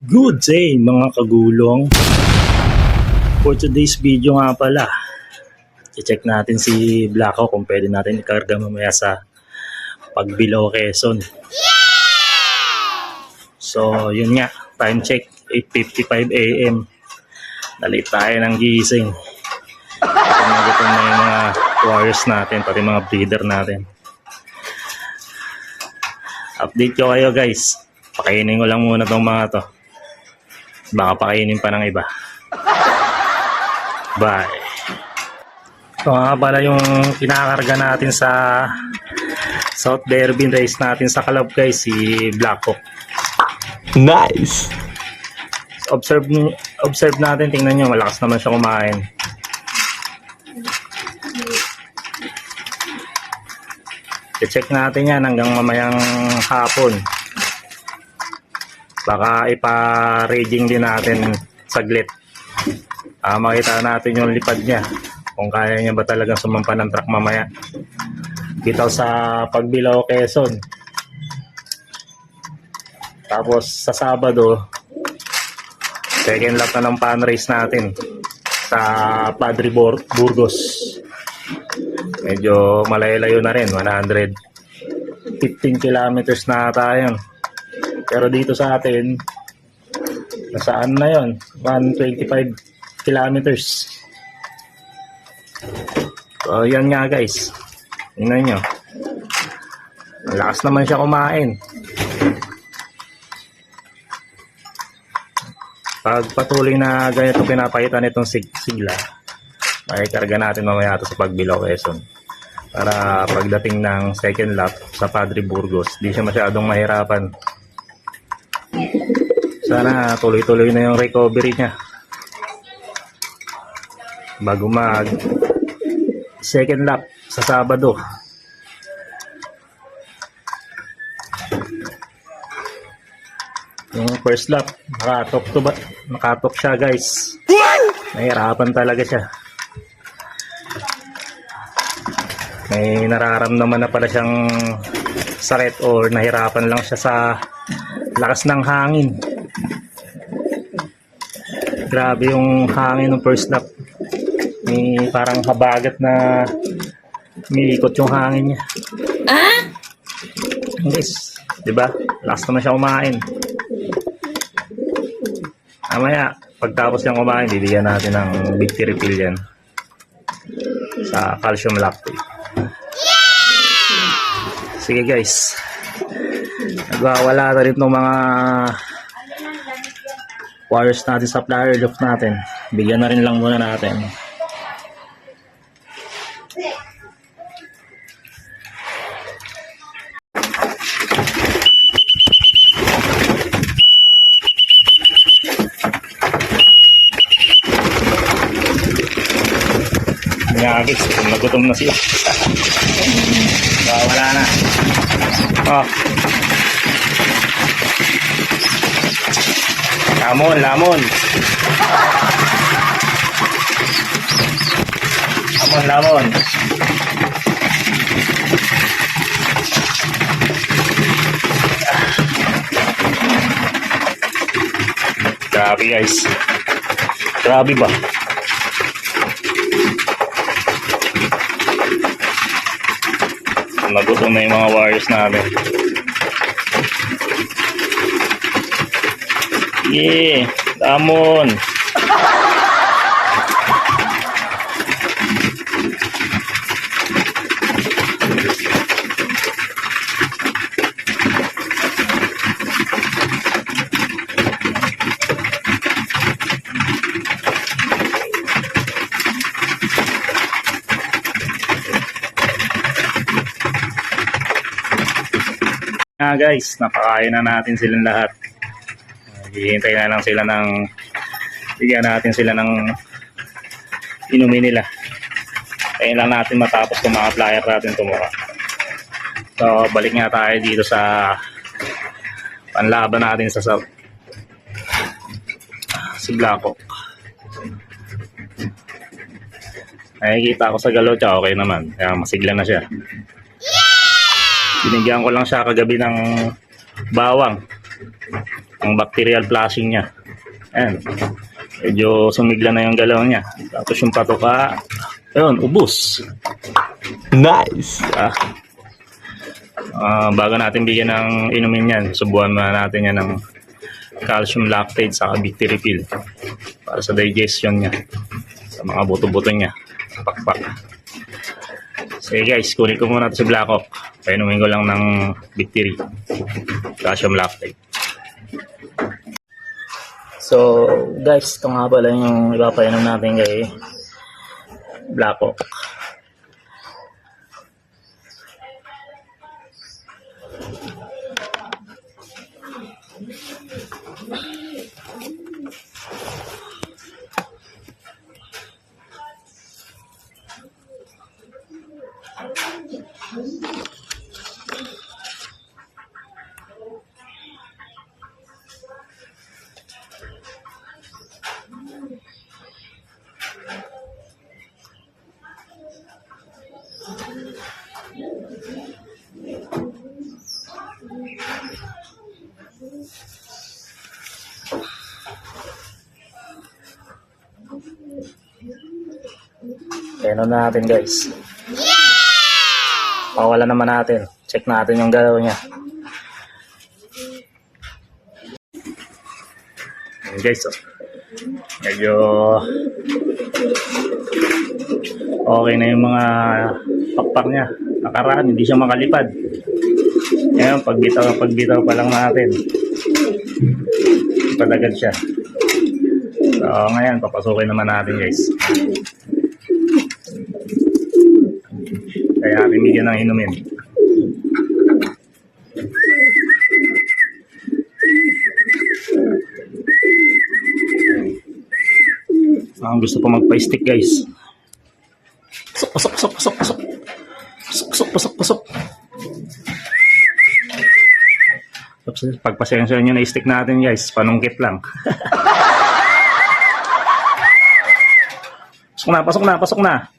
Good day mga kagulong. For today's video nga pala, i-check natin si Blacko kung pwede natin ikarga mamaya sa Pagbilao, Quezon. So yun nga, time check 8:55 AM. Nalit tayo ng gising. Gutom na yung mga warriors natin, pati mga breeder natin. Update ko kayo guys. Pakainin ko lang muna tong mga to. Baka pakainin pa ng iba. Bye. Ito nga pala yung kinakarga natin sa South Bourbon race natin sa Calab guys, si Blacko. Nice. Observe natin, tingnan nyo, malakas naman siya kumain. I-check natin yan hanggang mamayang hapon. Baka ipa-raging din natin saglit. Makita natin yung lipad niya. Kung kaya niya ba talagang sumampa ng truck mamaya. Bitaw sa Pagbilao, Quezon. Tapos sa Sabado, second lap na ng pan race natin sa Padre Burgos. Medyo malayo-layo na rin, 115 kilometers na tayo. Pero dito sa atin, nasaan na yon? 125 kilometers. So, yan nga guys. Tingnan nyo. Malakas naman siya kumain. Pag patuloy na ganito pinapakita nitong sigla, makikarga natin mamaya ito sa Pagbilao, Quezon. Para pagdating ng second lap sa Padre Burgos, di siya masyadong mahirapan. Sana tuloy-tuloy na yung recovery niya bago mag second lap sa Sabado. Yung first lap nakatok siya guys. Nahirapan talaga siya. May nararamdaman na pala siyang sakit or nahirapan lang siya sa lakas ng hangin. Grabe yung hangin ng first lap. May parang habagat na umiikot yung hangin niya. Guys, diba? Last naman siya kumain. Mamaya, pagtapos niyang kumain, bibigyan natin ng victory pill yan sa calcium lactate. Sige guys, nagwawala na rin ng mga wires natin sa flyer loop natin. Bigyan na rin lang muna natin. Nyagis, nagutom na siya. Wala na. Oh. Lamon. Lamon. Grabe guys. Grabe ba? Nagutom na yung mga warriors natin. Yeah, lamon. Guys, napakain na natin silang lahat. Hihintay na lang sila ng bigyan natin sila ng inumin nila. Kaya lang natin matapos kung mga flyer natin tumura. So balik nga tayo dito sa panlaban natin sa si Blacko. Nakikita ko sa galaw siya, okay naman. Kaya masigla na siya. Binigyan ko lang siya kagabi ng bawang. ang bacterial flushing niya. Ayan. Medyo sumigla na yung galaw niya. Tapos yung patoka, ayun, ubos. Nice. Bago natin bigyan ng inumin yan, subuhan muna natin yan ng calcium lactate sa bactericil para sa digestion niya, sa mga buto-buto niya, pakpak. Sige guys, kunin ko muna ito si Black Hawk. Painumin ko lang ng bacteria, calcium lactate. So guys, ito nga pala yung ipapainom natin kay Black Hawk. Painom na natin guys. Pawala naman natin. Check natin yung galaw niya. Ayan guys, oh. Medyo okay na yung mga pakpak niya. Nakaraan, hindi siya makalipad. Ngayon, pagbitaw pa lang natin. Padagad siya. So, ngayon, papasukin naman natin guys. Kaya natin bigyan ng inumin. Ang gusto pa magpa-stick guys. Pasok. Pasok. Pagpasensya nyo na stick natin guys, panungkit lang. Pasok na.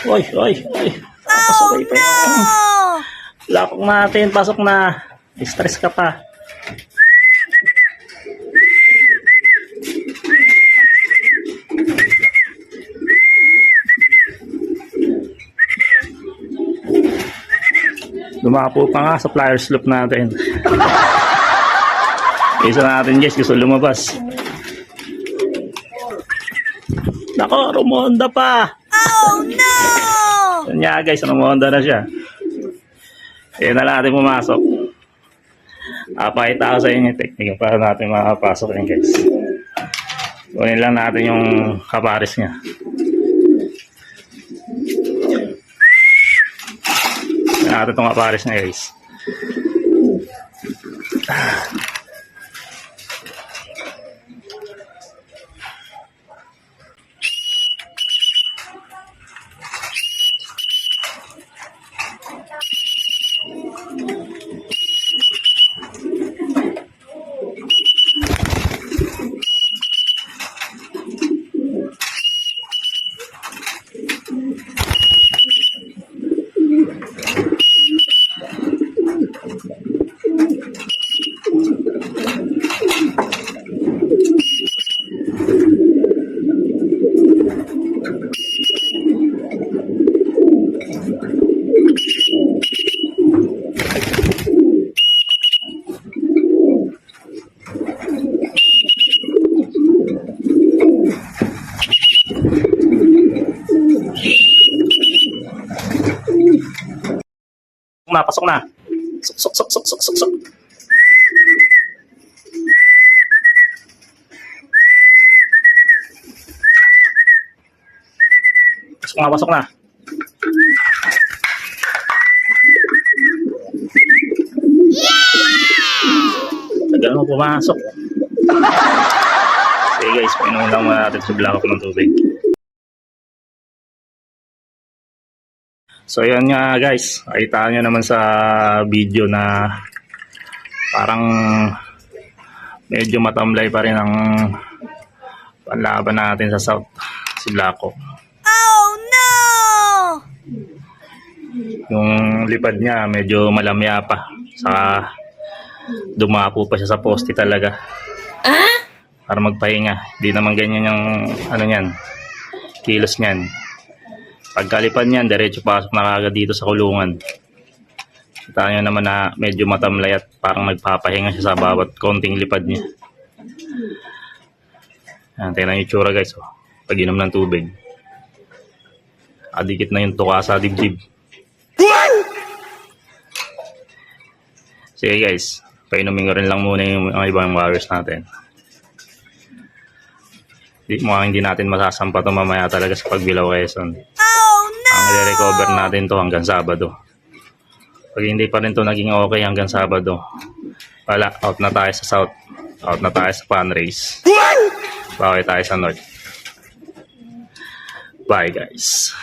Oy. Pasok pa yun. Lapok natin, pasok na. Stress ka pa. Lumapo pa nga sa flyers loop natin. Isa natin guys, gusto lumabas. Nako, rumonda pa. Oh no! Kanya guys, rumonda na siya. Kaya na natin pumasok. Pakita ko sa inyo yung technique para natin makapasok yun guys. Kunin lang natin yung kapares niya. Kunin natin itong kapares niya guys. Pasok na. Sok. Pasok na. Tagal mo pumasok. Sige guys, painumin lang muna natin sa Black Hawk ng tubig. So yan nga guys, nakita nyo naman sa video na parang medyo matamlay pa rin ang panlaban natin sa South, si Black Hawk. Oh no! Yung lipad niya medyo malamya pa, saka Dumapo pa siya sa poste talaga. Para magpahinga. Di naman ganyan yung ano niyan, kilos niyan. Pagkalipad niyan, diretso pasok na kagad dito sa kulungan. Kita nyo naman na medyo matamlay at parang nagpapahinga siya sa bawat konting lipad niya. Yan, tingnan yung tsura guys. Oh. Pag inom ng tubig. Adikit na yung tuka sa dibdib. Sige guys, painumin ko rin lang muna yung mga ibang warriors natin. Mukhang hindi natin masasampa ito mamaya talaga sa Pagbilao, Quezon. Oh no! Ang i-recover natin to hanggang Sabado. Pag hindi pa rin to naging okay hanggang Sabado, wala, out na tayo sa South. Out na tayo sa Pan Race. Bawi tayo sa North. Bye guys.